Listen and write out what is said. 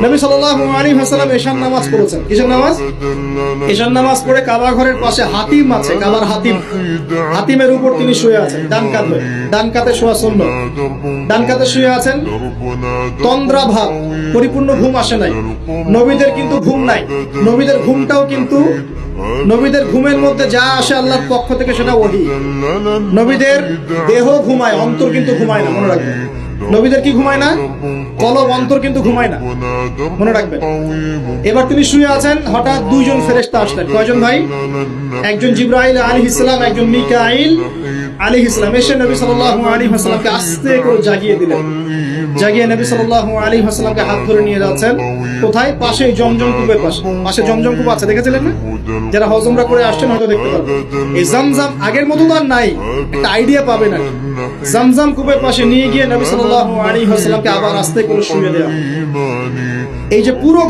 নবী সাল্লাল্লাহু আলাইহি ওয়াসাল্লাম এশার নামাজ পড়েছেন। কিসের নামাজ? এশার নামাজ পড়ে কাবা ঘরের পাশে হাতিম আছে, কাবার হাতিম, হাতিমের উপর তিনি শুয়ে আছেন ডান কাঁধে, ডান কাতে শোয়া সুন্নাত, ডান কাতে শুয়ে আছেন। তন্দ্রা ভাব, পরিপূর্ণ ঘুম আসে নাই। নবীদের কিন্তু ঘুম নাই, নবীদের ঘুমটাও কিন্তু, নবীদের ঘুমের মধ্যে যা আসে আল্লাহর পক্ষ থেকে সেটা ওহী। নবীদের দেহ ঘুমায়, অন্তর কিন্তু ঘুমায় না, মনে রাখবেন। নবীদের কি ঘুমায় না? কলব, অন্তর কিন্তু ঘুমায় না, মনে রাখবেন। এবার তিনি শুয়ে আছেন, হঠাৎ দুইজন ফেরেশতা আসলেন। কয়জন ভাই? একজন জিবরাইল আলাইহিস সালাম, একজন মিকাইল আলাইহিস সালাম। এসে নবী সাল্লাল্লাহু আলাইহি ওয়াসাল্লামকে আস্তে করে জাগিয়ে দিলেন। জাগিয়ে নবী সাল্লাল্লাহু আলাইহি ওয়াসাল্লামকে হাত ধরে নিয়ে যাচ্ছেন কোথায়? পাশে জমজম কূপের পাশে। পাশে জমজম কূপ আছে, দেখেছিলেন না? যারা হজ উমরা করে আসছেন হয়তো দেখতে পাবেন। এই জামজাম আগের মতো তো আর নাই, একটা আইডিয়া পাবেন আর। জামজাম কূপের পাশে নিয়ে গিয়ে নবী সাল্লাল্লাহু আলাইহি ওয়াসাল্লামকে আবার আস্তে করে শুয়ে দেওয়া। এই যে পুরো